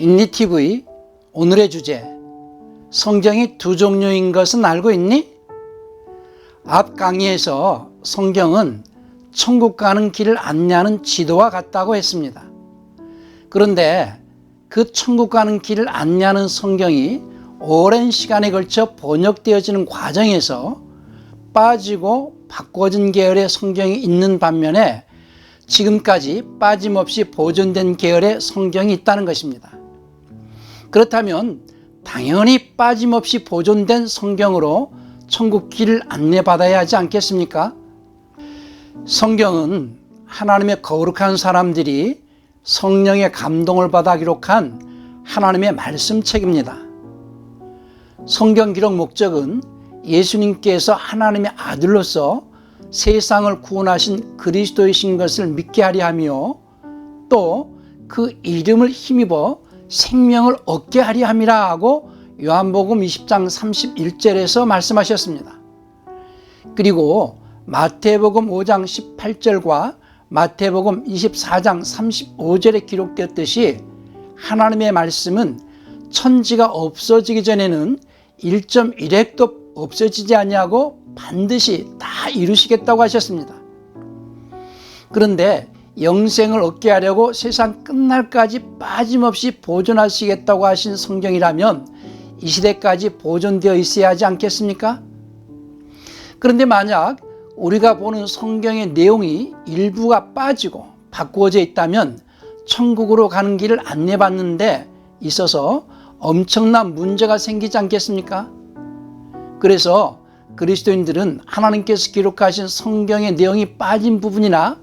인리TV 오늘의 주제, 성경이 두 종류인 것은 알고 있니? 앞 강의에서 성경은 천국 가는 길을 안내하는 지도와 같다고 했습니다. 그런데 그 천국 가는 길을 안내하는 성경이 오랜 시간에 걸쳐 번역되어지는 과정에서 빠지고 바꿔진 계열의 성경이 있는 반면에 지금까지 빠짐없이 보존된 계열의 성경이 있다는 것입니다. 그렇다면 당연히 빠짐없이 보존된 성경으로 천국 길을 안내받아야 하지 않겠습니까? 성경은 하나님의 거룩한 사람들이 성령의 감동을 받아 기록한 하나님의 말씀책입니다. 성경 기록 목적은 예수님께서 하나님의 아들로서 세상을 구원하신 그리스도이신 것을 믿게 하려 하며 또 그 이름을 힘입어 생명을 얻게 하려 함이라 하고 요한복음 20장 31절에서 말씀하셨습니다. 그리고 마태복음 5장 18절과 마태복음 24장 35절에 기록되었듯이 하나님의 말씀은 천지가 없어지기 전에는 1.1획도 없어지지 아니하고 반드시 다 이루시겠다고 하셨습니다. 그런데 영생을 얻게 하려고 세상 끝날까지 빠짐없이 보존하시겠다고 하신 성경이라면 이 시대까지 보존되어 있어야 하지 않겠습니까? 그런데 만약 우리가 보는 성경의 내용이 일부가 빠지고 바꾸어져 있다면 천국으로 가는 길을 안내받는 데 있어서 엄청난 문제가 생기지 않겠습니까? 그래서 그리스도인들은 하나님께서 기록하신 성경의 내용이 빠진 부분이나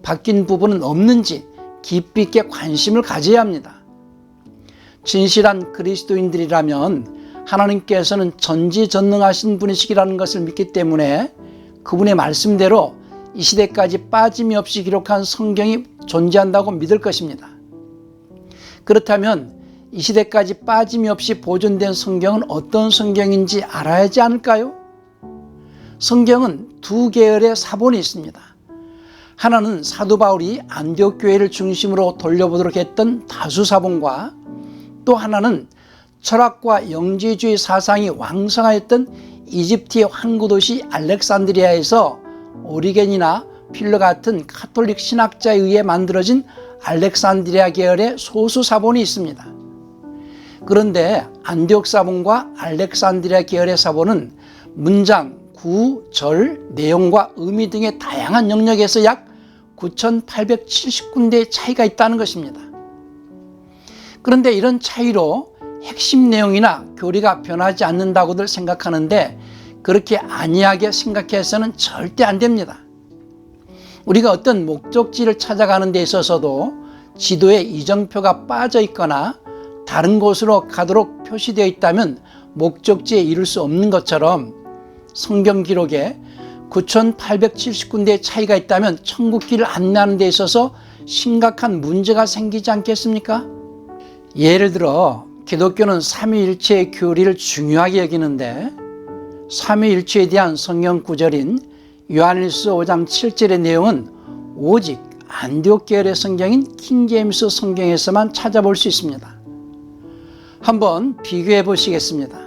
바뀐 부분은 없는지 깊이 있게 관심을 가져야 합니다. 진실한 그리스도인들이라면 하나님께서는 전지전능하신 분이시라는 것을 믿기 때문에 그분의 말씀대로 이 시대까지 빠짐이 없이 기록한 성경이 존재한다고 믿을 것입니다. 그렇다면 이 시대까지 빠짐이 없이 보존된 성경은 어떤 성경인지 알아야 하지 않을까요? 성경은 두 계열의 사본이 있습니다. 하나는 사도 바울이 안디옥 교회를 중심으로 돌려보도록 했던 다수사본과 또 하나는 철학과 영지주의 사상이 왕성하였던 이집트의 항구도시 알렉산드리아에서 오리겐이나 필러 같은 카톨릭 신학자에 의해 만들어진 알렉산드리아 계열의 소수 사본이 있습니다. 그런데 안디옥 사본과 알렉산드리아 계열의 사본은 문장, 구, 절, 내용과 의미 등의 다양한 영역에서 약 9,870군데의 차이가 있다는 것입니다. 그런데 이런 차이로 핵심 내용이나 교리가 변하지 않는다고들 생각하는데 그렇게 안이하게 생각해서는 절대 안 됩니다. 우리가 어떤 목적지를 찾아가는 데 있어서도 지도에 이정표가 빠져 있거나 다른 곳으로 가도록 표시되어 있다면 목적지에 이룰 수 없는 것처럼 성경 기록에 9,870군데의 차이가 있다면 천국 길을 안내하는 데 있어서 심각한 문제가 생기지 않겠습니까? 예를 들어 기독교는 삼위일체의 교리를 중요하게 여기는데 삼위일체에 대한 성경 구절인 요한일서 5장 7절의 내용은 오직 안디옥 계열의 성경인 킹제임스 성경에서만 찾아볼 수 있습니다. 한번 비교해 보시겠습니다.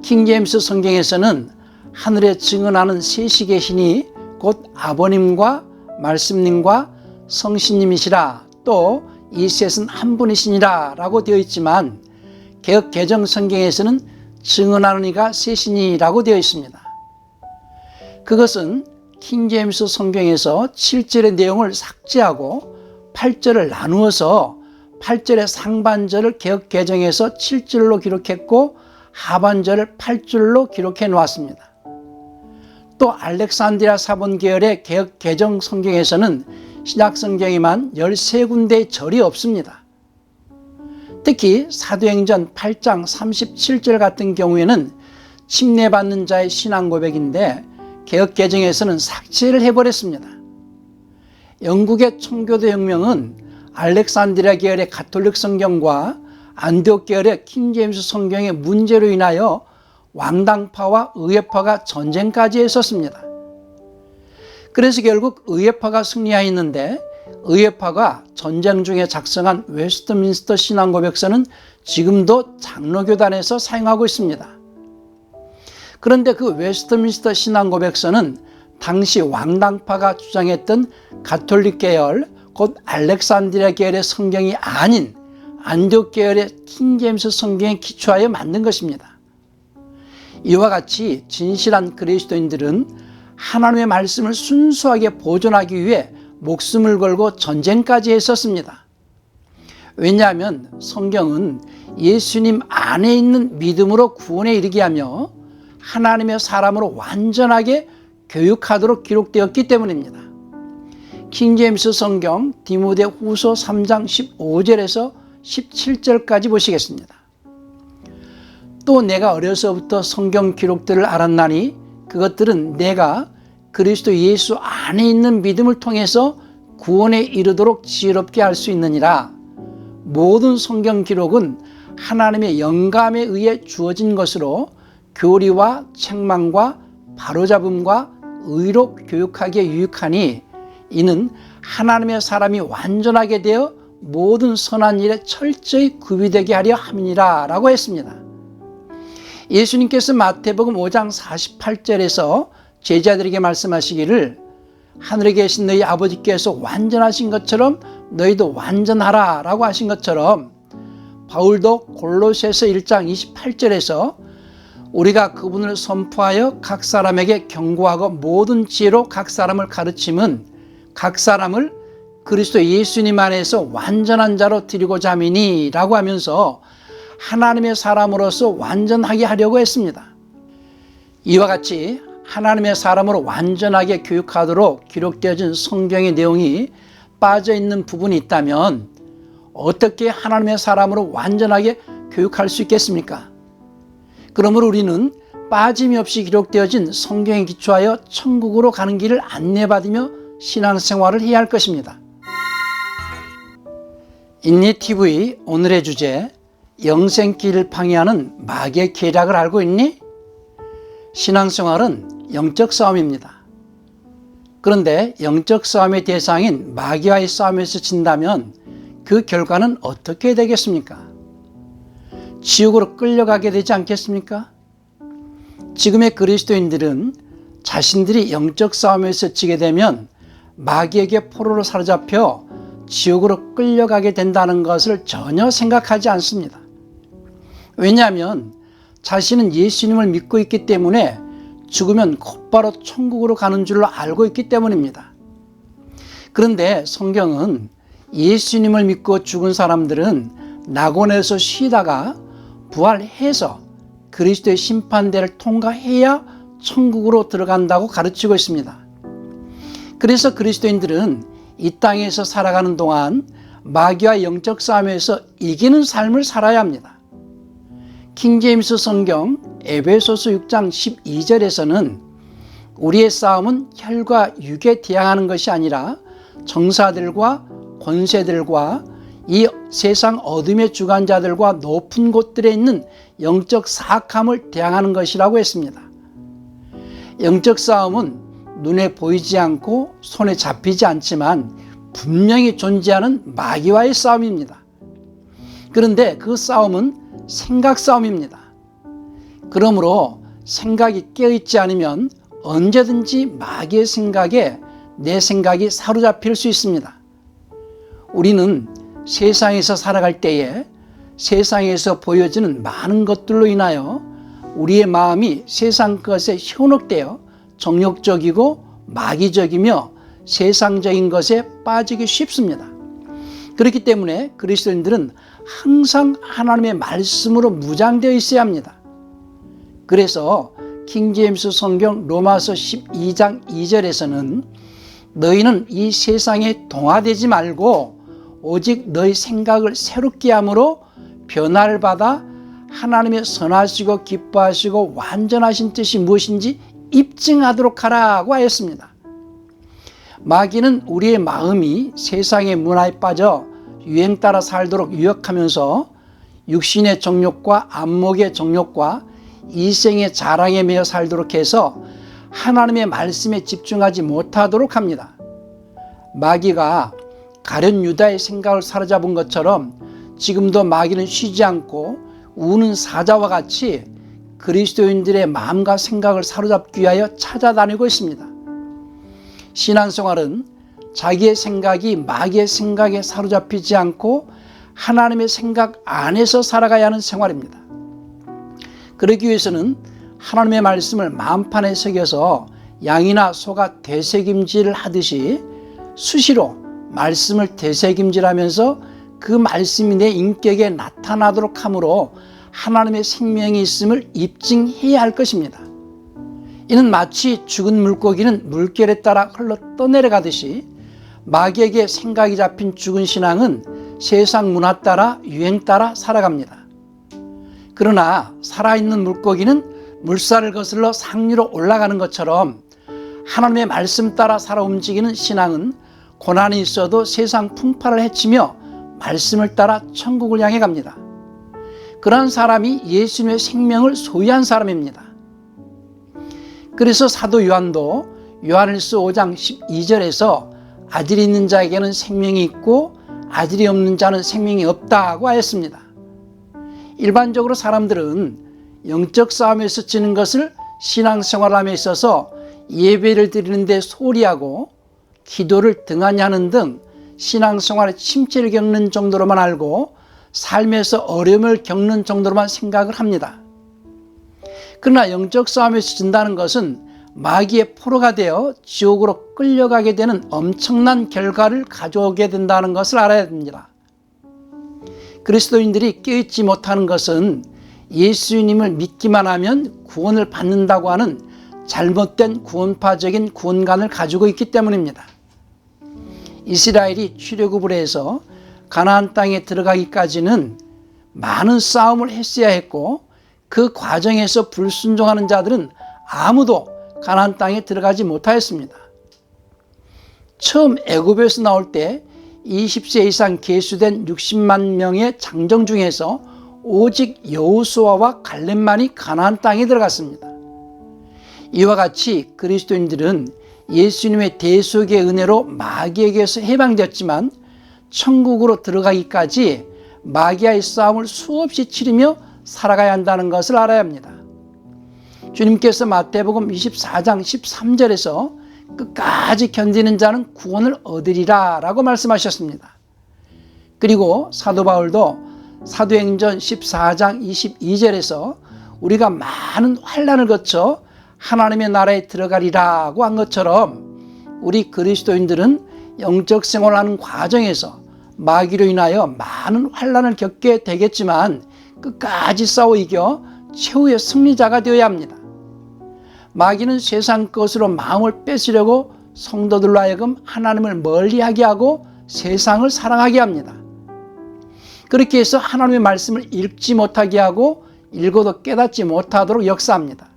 킹제임스 성경에서는 하늘에 증언하는 셋이 계시니 곧 아버님과 말씀님과 성신님이시라 또 이 셋은 한 분이시니라 라고 되어 있지만 개역 개정 성경에서는 증언하는 이가 셋이니라고 되어 있습니다. 그것은 킹제임스 성경에서 7절의 내용을 삭제하고 8절을 나누어서 8절의 상반절을 개역 개정해서 7절로 기록했고 하반절을 8절로 기록해 놓았습니다. 또 알렉산드리아 사본 계열의 개역 개정 성경에서는 신약 성경에만 13군데의 절이 없습니다. 특히 사도행전 8장 37절 같은 경우에는 침례받는 자의 신앙 고백인데 개역 개정에서는 삭제를 해버렸습니다. 영국의 청교도 혁명은 알렉산드리아 계열의 가톨릭 성경과 안디옥 계열의 킹제임스 성경의 문제로 인하여 왕당파와 의회파가 전쟁까지 했었습니다. 그래서 결국 의회파가 승리하였는데 의회파가 전쟁 중에 작성한 웨스트민스터 신앙고백서는 지금도 장로교단에서 사용하고 있습니다. 그런데 그 웨스트민스터 신앙고백서는 당시 왕당파가 주장했던 가톨릭 계열, 곧 알렉산드리아 계열의 성경이 아닌 안디옥 계열의 킹제임스 성경에 기초하여 만든 것입니다. 이와 같이 진실한 그리스도인들은 하나님의 말씀을 순수하게 보존하기 위해 목숨을 걸고 전쟁까지 했었습니다. 왜냐하면 성경은 예수님 안에 있는 믿음으로 구원에 이르게 하며 하나님의 사람으로 완전하게 교육하도록 기록되었기 때문입니다. 킹제임스 성경 디모데 후서 3장 15절에서 17절까지 보시겠습니다. 또 내가 어려서부터 성경 기록들을 알았나니 그것들은 내가 그리스도 예수 안에 있는 믿음을 통해서 구원에 이르도록 지혜롭게 할 수 있느니라. 모든 성경 기록은 하나님의 영감에 의해 주어진 것으로 교리와 책망과 바로잡음과 의로 교육하기에 유익하니 이는 하나님의 사람이 완전하게 되어 모든 선한 일에 철저히 구비되게 하려 함이니라 라고 했습니다. 예수님께서 마태복음 5장 48절에서 제자들에게 말씀하시기를 하늘에 계신 너희 아버지께서 완전하신 것처럼 너희도 완전하라 라고 하신 것처럼 바울도 골로새서 1장 28절에서 우리가 그분을 선포하여 각 사람에게 경고하고 모든 지혜로 각 사람을 가르침은 각 사람을 그리스도 예수님 안에서 완전한 자로 드리고자 함이니 라고 하면서 하나님의 사람으로서 완전하게 하려고 했습니다. 이와 같이 하나님의 사람으로 완전하게 교육하도록 기록되어진 성경의 내용이 빠져있는 부분이 있다면 어떻게 하나님의 사람으로 완전하게 교육할 수 있겠습니까? 그러므로 우리는 빠짐이 없이 기록되어진 성경에 기초하여 천국으로 가는 길을 안내받으며 신앙생활을 해야 할 것입니다. 인리TV 오늘의 주제, 영생길을 방해하는 마귀의 계략을 알고 있니? 신앙생활은 영적 싸움입니다. 그런데 영적 싸움의 대상인 마귀와의 싸움에서 진다면 그 결과는 어떻게 되겠습니까? 지옥으로 끌려가게 되지 않겠습니까? 지금의 그리스도인들은 자신들이 영적 싸움에서 지게 되면 마귀에게 포로로 사로잡혀 지옥으로 끌려가게 된다는 것을 전혀 생각하지 않습니다. 왜냐하면 자신은 예수님을 믿고 있기 때문에 죽으면 곧바로 천국으로 가는 줄로 알고 있기 때문입니다. 그런데 성경은 예수님을 믿고 죽은 사람들은 낙원에서 쉬다가 부활해서 그리스도의 심판대를 통과해야 천국으로 들어간다고 가르치고 있습니다. 그래서 그리스도인들은 이 땅에서 살아가는 동안 마귀와 영적 싸움에서 이기는 삶을 살아야 합니다. 킹제임스 성경 에베소서 6장 12절에서는 우리의 싸움은 혈과 육에 대항하는 것이 아니라 정사들과 권세들과 이 세상 어둠의 주관자들과 높은 곳들에 있는 영적 사악함을 대항하는 것이라고 했습니다. 영적 싸움은 눈에 보이지 않고 손에 잡히지 않지만 분명히 존재하는 마귀와의 싸움입니다. 그런데 그 싸움은 생각 싸움입니다. 그러므로 생각이 깨어있지 않으면 언제든지 마귀의 생각에 내 생각이 사로잡힐 수 있습니다. 우리는 세상에서 살아갈 때에 세상에서 보여지는 많은 것들로 인하여 우리의 마음이 세상 것에 현혹되어 정욕적이고 마귀적이며 세상적인 것에 빠지기 쉽습니다. 그렇기 때문에 그리스도인들은 항상 하나님의 말씀으로 무장되어 있어야 합니다. 그래서 킹제임스 성경 로마서 12장 2절에서는 너희는 이 세상에 동화되지 말고 오직 너희 생각을 새롭게 함으로 변화를 받아 하나님의 선하시고 기뻐하시고 완전하신 뜻이 무엇인지 입증하도록 하라고 하였습니다. 마귀는 우리의 마음이 세상의 문화에 빠져 유행 따라 살도록 유혹하면서 육신의 정욕과 안목의 정욕과 이생의 자랑에 매여 살도록 해서 하나님의 말씀에 집중하지 못하도록 합니다. 마귀가 가룟 유다의 생각을 사로잡은 것처럼 지금도 마귀는 쉬지 않고 우는 사자와 같이 그리스도인들의 마음과 생각을 사로잡기 위하여 찾아다니고 있습니다. 신앙생활은 자기의 생각이 마귀의 생각에 사로잡히지 않고 하나님의 생각 안에서 살아가야 하는 생활입니다. 그러기 위해서는 하나님의 말씀을 마음판에 새겨서 양이나 소가 되새김질을 하듯이 수시로 말씀을 되새김질하면서 그 말씀이 내 인격에 나타나도록 함으로 하나님의 생명이 있음을 입증해야 할 것입니다. 이는 마치 죽은 물고기는 물결에 따라 흘러 떠내려가듯이 마귀에게 생각이 잡힌 죽은 신앙은 세상 문화 따라 유행 따라 살아갑니다. 그러나 살아있는 물고기는 물살을 거슬러 상류로 올라가는 것처럼 하나님의 말씀 따라 살아 움직이는 신앙은 고난이 있어도 세상 풍파를 헤치며 말씀을 따라 천국을 향해 갑니다. 그러한 사람이 예수님의 생명을 소유한 사람입니다. 그래서 사도 요한도 요한일서 5장 12절에서 아들이 있는 자에게는 생명이 있고 아들이 없는 자는 생명이 없다고 하였습니다. 일반적으로 사람들은 영적 싸움에서 지는 것을 신앙생활함에 있어서 예배를 드리는 데 소홀히하고 기도를 등한히 하는 등 신앙생활에 침체를 겪는 정도로만 알고 삶에서 어려움을 겪는 정도로만 생각을 합니다. 그러나 영적 싸움에서 진다는 것은 마귀의 포로가 되어 지옥으로 끌려가게 되는 엄청난 결과를 가져오게 된다는 것을 알아야 됩니다. 그리스도인들이 깨닫지 못하는 것은 예수님을 믿기만 하면 구원을 받는다고 하는 잘못된 구원파적인 구원관을 가지고 있기 때문입니다. 이스라엘이 출애굽을 해서 가나안 땅에 들어가기까지는 많은 싸움을 했어야 했고 그 과정에서 불순종하는 자들은 아무도 가나안 땅에 들어가지 못하였습니다. 처음 애굽에서 나올 때 20세 이상 계수된 60만 명의 장정 중에서 오직 여호수아와 갈렙만이 가나안 땅에 들어갔습니다. 이와 같이 그리스도인들은 예수님의 대속의 은혜로 마귀에게서 해방되었지만 천국으로 들어가기까지 마귀와의 싸움을 수없이 치르며 살아가야 한다는 것을 알아야 합니다. 주님께서 마태복음 24장 13절에서 끝까지 견디는 자는 구원을 얻으리라 라고 말씀하셨습니다. 그리고 사도 바울도 사도행전 14장 22절에서 우리가 많은 환난을 거쳐 하나님의 나라에 들어가리라고 한 것처럼 우리 그리스도인들은 영적 생활을 하는 과정에서 마귀로 인하여 많은 환난을 겪게 되겠지만 끝까지 싸워 이겨 최후의 승리자가 되어야 합니다. 마귀는 세상 것으로 마음을 뺏으려고 성도들로 하여금 하나님을 멀리하게 하고 세상을 사랑하게 합니다. 그렇게 해서 하나님의 말씀을 읽지 못하게 하고 읽어도 깨닫지 못하도록 역사합니다.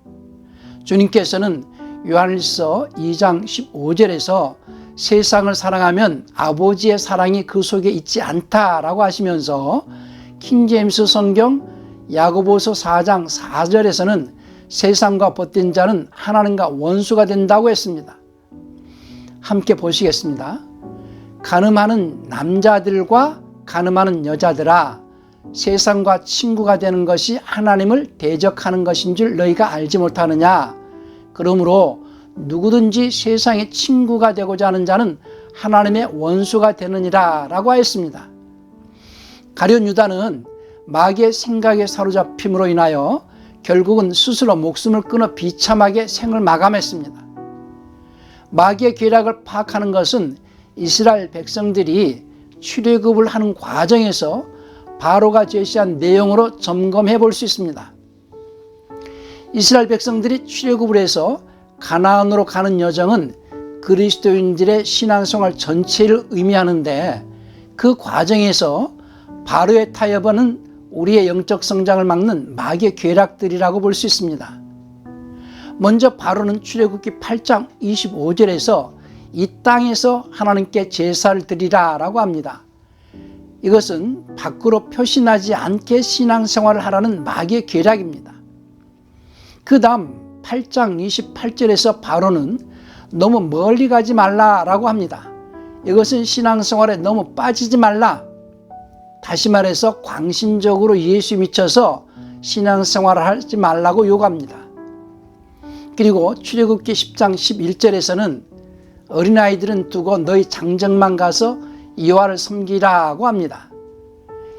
주님께서는 요한일서 2장 15절에서 세상을 사랑하면 아버지의 사랑이 그 속에 있지 않다라고 하시면서 킹제임스 성경 야고보서 4장 4절에서는 세상과 벗된 자는 하나님과 원수가 된다고 했습니다. 함께 보시겠습니다. 간음하는 남자들과 간음하는 여자들아, 세상과 친구가 되는 것이 하나님을 대적하는 것인 줄 너희가 알지 못하느냐? 그러므로 누구든지 세상의 친구가 되고자 하는 자는 하나님의 원수가 되느니라 라고 하였습니다. 가룟 유다는 마귀의 생각에 사로잡힘으로 인하여 결국은 스스로 목숨을 끊어 비참하게 생을 마감했습니다. 마귀의 계략을 파악하는 것은 이스라엘 백성들이 출애굽을 하는 과정에서 바로가 제시한 내용으로 점검해 볼 수 있습니다. 이스라엘 백성들이 출애굽을 해서 가나안으로 가는 여정은 그리스도인들의 신앙생활 전체를 의미하는데 그 과정에서 바로의 타협은 우리의 영적 성장을 막는 마귀의 계략들이라고 볼 수 있습니다. 먼저 바로는 출애굽기 8장 25절에서 이 땅에서 하나님께 제사를 드리라 라고 합니다. 이것은 밖으로 표시나지 않게 신앙생활을 하라는 마귀의 계략입니다. 그 다음 8장 28절에서 바로는 너무 멀리 가지 말라라고 합니다. 이것은 신앙생활에 너무 빠지지 말라. 다시 말해서 광신적으로 예수 미쳐서 신앙생활을 하지 말라고 요구합니다. 그리고 출애굽기 10장 11절에서는 어린아이들은 두고 너희 장정만 가서 여호와를 섬기라고 합니다.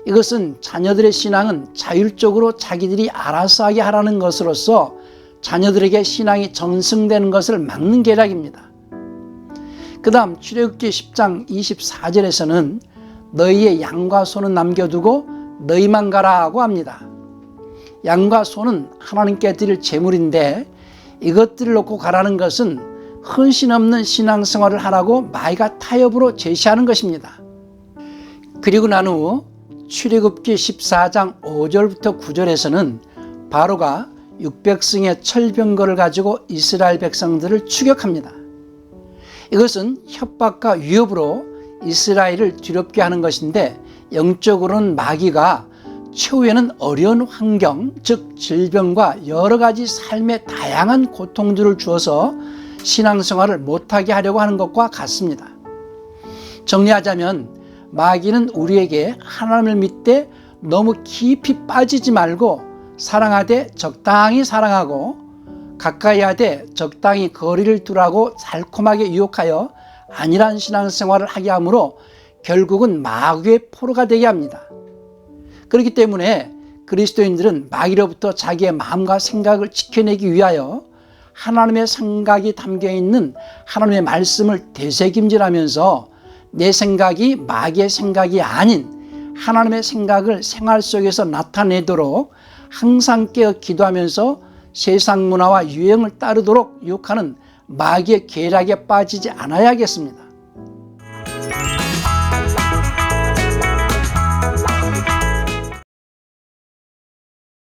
이것은 자녀들의 신앙은 자율적으로 자기들이 알아서 하게 하라는 것으로서 자녀들에게 신앙이 전승되는 것을 막는 계략입니다. 그 다음 출애굽기 10장 24절에서는 너희의 양과 소는 남겨두고 너희만 가라고 합니다. 양과 소는 하나님께 드릴 제물인데 이것들을 놓고 가라는 것은 헌신 없는 신앙생활을 하라고 마귀가 타협으로 제시하는 것입니다. 그리고 난 후 출애굽기 14장 5절부터 9절에서는 바로가 600승의 철병거를 가지고 이스라엘 백성들을 추격합니다. 이것은 협박과 위협으로 이스라엘을 두렵게 하는 것인데 영적으로는 마귀가 최후에는 어려운 환경, 즉 질병과 여러 가지 삶의 다양한 고통들을 주어서 신앙생활을 못하게 하려고 하는 것과 같습니다. 정리하자면 마귀는 우리에게 하나님을 믿되 너무 깊이 빠지지 말고 사랑하되 적당히 사랑하고 가까이 하되 적당히 거리를 두라고 달콤하게 유혹하여 안일한 신앙생활을 하게 하므로 결국은 마귀의 포로가 되게 합니다. 그렇기 때문에 그리스도인들은 마귀로부터 자기의 마음과 생각을 지켜내기 위하여 하나님의 생각이 담겨있는 하나님의 말씀을 되새김질하면서 내 생각이 마귀의 생각이 아닌 하나님의 생각을 생활 속에서 나타내도록 항상 깨어 기도하면서 세상 문화와 유행을 따르도록 유혹하는 마귀의 계략에 빠지지 않아야겠습니다.